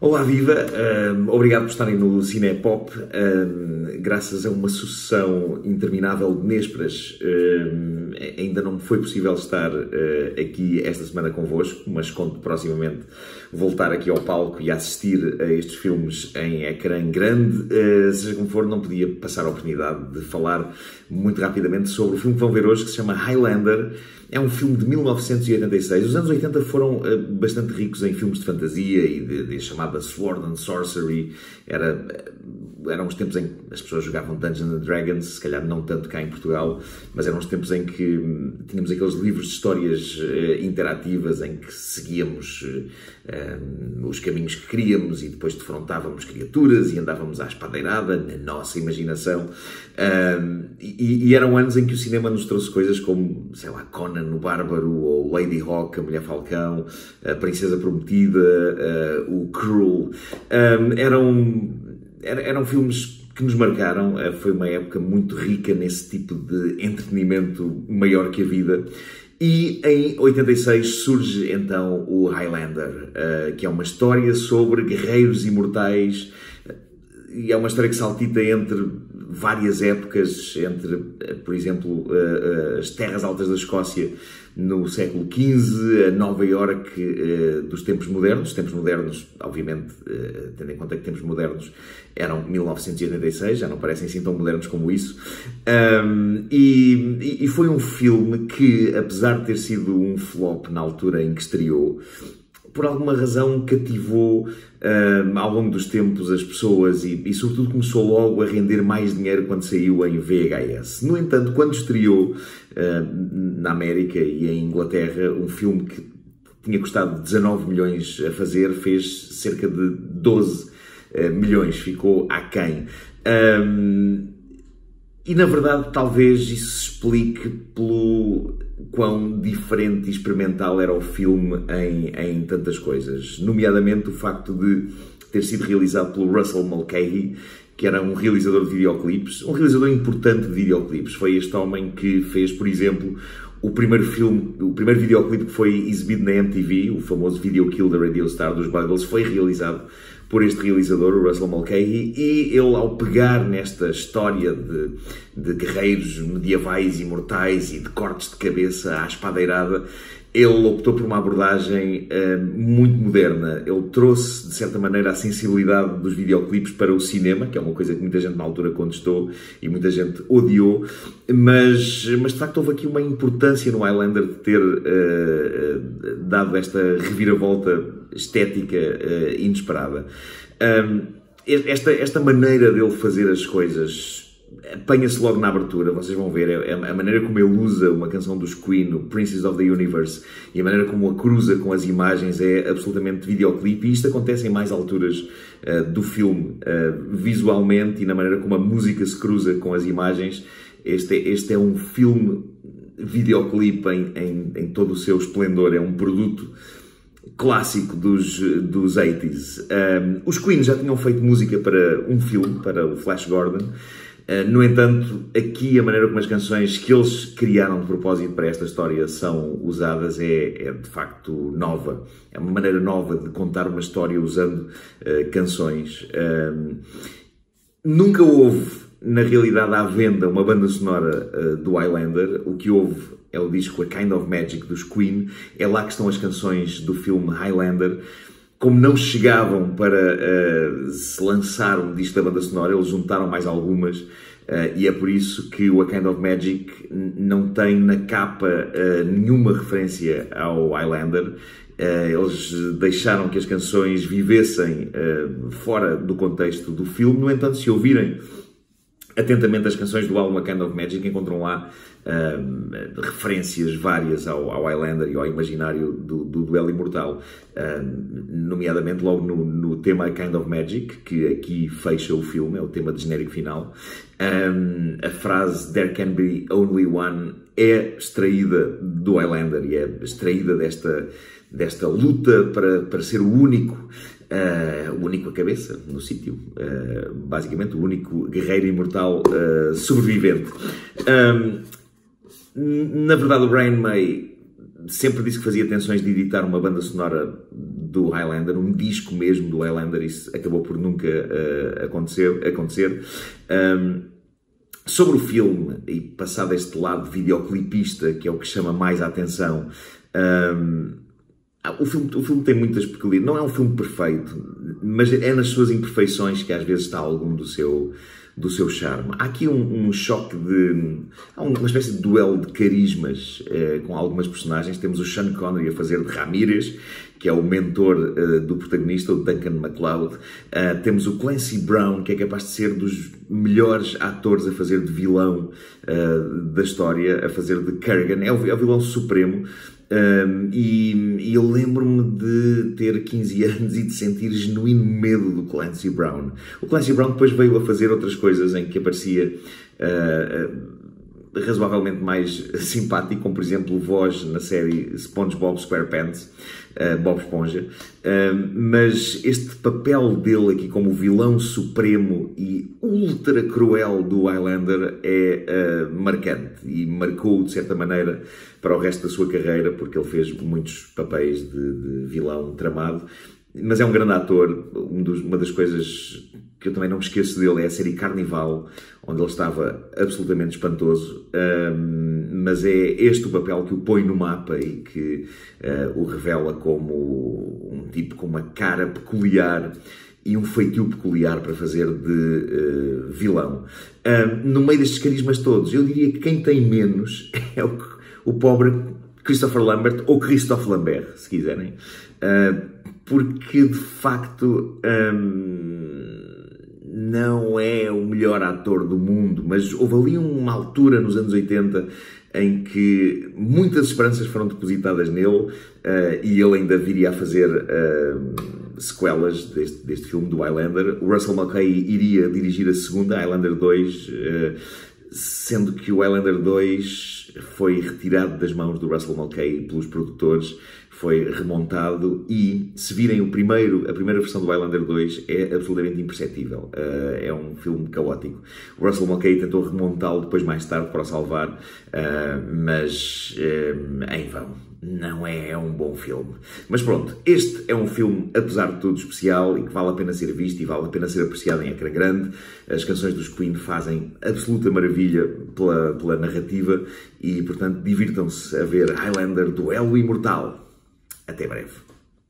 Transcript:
Olá, viva! Obrigado por estarem no Cinepop. Graças a uma sucessão interminável de nésperas, ainda não me foi possível estar aqui esta semana convosco, mas conto proximamente voltar aqui ao palco e assistir a estes filmes em ecrã grande. Seja como for, não podia passar a oportunidade de falar muito rapidamente sobre o filme que vão ver hoje, que se chama Highlander. É um filme de 1986. Os anos 80 foram bastante ricos em filmes de fantasia e de chamada Sword and Sorcery. Eram os tempos em que as pessoas jogavam Dungeons and Dragons, se calhar não tanto cá em Portugal, mas eram os tempos em que tínhamos aqueles livros de histórias interativas em que seguíamos os caminhos que queríamos e depois defrontávamos criaturas e andávamos à espadeirada na nossa imaginação. E eram anos em que o cinema nos trouxe coisas como, sei lá, Conan o Bárbaro, ou Lady Hawk, a Mulher Falcão, a Princesa Prometida, o Cruel. Eram filmes que nos marcaram. Foi uma época muito rica nesse tipo de entretenimento maior que a vida. E em 86 surge então o Highlander, que é uma história sobre guerreiros imortais, e é uma história que saltita entre várias épocas, entre, por exemplo, as terras altas da Escócia no século XV, a Nova Iorque dos tempos modernos. Tempos modernos, obviamente, tendo em conta que tempos modernos eram 1986, já não parecem assim tão modernos como isso. E foi um filme que, apesar de ter sido um flop na altura em que estreou, por alguma razão cativou ao longo dos tempos as pessoas e sobretudo começou logo a render mais dinheiro quando saiu em VHS. No entanto, quando estreou na América e em Inglaterra, um filme que tinha custado 19 milhões a fazer, fez cerca de 12 milhões, ficou aquém. E na verdade talvez isso se explique pelo quão diferente e experimental era o filme em tantas coisas, nomeadamente o facto de ter sido realizado pelo Russell Mulcahy, que era um realizador de videoclipes, um realizador importante de videoclipes. Foi este homem que fez, por exemplo, o primeiro videoclipe que foi exibido na MTV, o famoso Video Kill da Radio Star dos Buggles, foi realizado por este realizador, o Russell Mulcahy, e ele, ao pegar nesta história de guerreiros medievais imortais e de cortes de cabeça à espadeirada, ele optou por uma abordagem muito moderna. Ele trouxe, de certa maneira, a sensibilidade dos videoclipes para o cinema, que é uma coisa que muita gente na altura contestou e muita gente odiou, mas de facto houve aqui uma importância no Highlander de ter dado esta reviravolta estética inesperada. Esta maneira dele fazer as coisas apanha-se logo na abertura, vocês vão ver, a maneira como ele usa uma canção dos Queen, o Princes of the Universe, e a maneira como a cruza com as imagens é absolutamente videoclipe, e isto acontece em mais alturas do filme, visualmente, e na maneira como a música se cruza com as imagens. Este é um filme videoclipe em todo o seu esplendor, é um produto clássico dos 80s. Os Queen já tinham feito música para um filme, para o Flash Gordon. No entanto, aqui a maneira como as canções que eles criaram de propósito para esta história são usadas é de facto nova. É uma maneira nova de contar uma história usando canções. Nunca houve, na realidade, à venda uma banda sonora do Highlander. O que houve é o disco A Kind of Magic dos Queen. É lá que estão as canções do filme Highlander. Como não chegavam para se lançar um disco da banda sonora, eles juntaram mais algumas, e é por isso que o A Kind of Magic não tem na capa nenhuma referência ao Highlander. Eles deixaram que as canções vivessem fora do contexto do filme. No entanto, se ouvirem atentamente as canções do álbum A Kind of Magic, encontram lá referências várias ao Highlander e ao imaginário do duelo imortal, nomeadamente logo no tema A Kind of Magic, que aqui fecha o filme, é o tema de genérico final. A frase There Can Be Only One é extraída do Highlander e é extraída desta luta para ser o único a cabeça no sítio, basicamente o único guerreiro imortal sobrevivente. Na verdade, o Brian May sempre disse que fazia tensões de editar uma banda sonora do Highlander, um disco mesmo do Highlander, isso acabou por nunca acontecer. Sobre o filme, e passado este lado videoclipista, que é o que chama mais a atenção, o filme tem muitas peculiaridades. Não é um filme perfeito, mas é nas suas imperfeições que às vezes está algum do seu charme. Há aqui um choque há uma espécie de duelo de carismas com algumas personagens. Temos o Sean Connery a fazer de Ramírez, que é o mentor do protagonista, o Duncan MacLeod. Temos o Clancy Brown, que é capaz de ser dos melhores atores a fazer de vilão da história, a fazer de Kurgan. É o vilão supremo. E eu lembro-me de ter 15 anos e de sentir genuíno medo do Clancy Brown. O Clancy Brown depois veio a fazer outras coisas em que aparecia razoavelmente mais simpático, como por exemplo voz na série SpongeBob SquarePants, Bob Esponja, mas este papel dele aqui como vilão supremo e ultra cruel do Highlander é marcante e marcou de certa maneira para o resto da sua carreira, porque ele fez muitos papéis de vilão tramado. Mas é um grande ator. Uma das coisas que eu também não me esqueço dele é a série Carnival, onde ele estava absolutamente espantoso. Mas é este o papel que o põe no mapa e que o revela como um tipo com uma cara peculiar e um feitio peculiar para fazer de vilão. No meio destes carismas todos, eu diria que quem tem menos é o pobre Christopher Lambert, ou Christophe Lambert, se quiserem, porque de facto não é o melhor ator do mundo, mas houve ali uma altura nos anos 80 em que muitas esperanças foram depositadas nele e ele ainda viria a fazer sequelas deste filme, do Highlander. O Russell Mulcahy iria dirigir a segunda, Highlander 2, sendo que o Highlander 2 foi retirado das mãos do Russell Mulcahy pelos produtores, foi remontado e, se virem a primeira versão do Highlander 2, é absolutamente imperceptível. É um filme caótico. O Russell Mulcahy tentou remontá-lo depois, mais tarde, para o salvar, mas em vão. Não é um bom filme. Mas pronto, este é um filme, apesar de tudo, especial e que vale a pena ser visto e vale a pena ser apreciado em ecrã grande. As canções dos Queen fazem absoluta maravilha pela narrativa e, portanto, divirtam-se a ver Highlander Duelo Imortal. Até breve.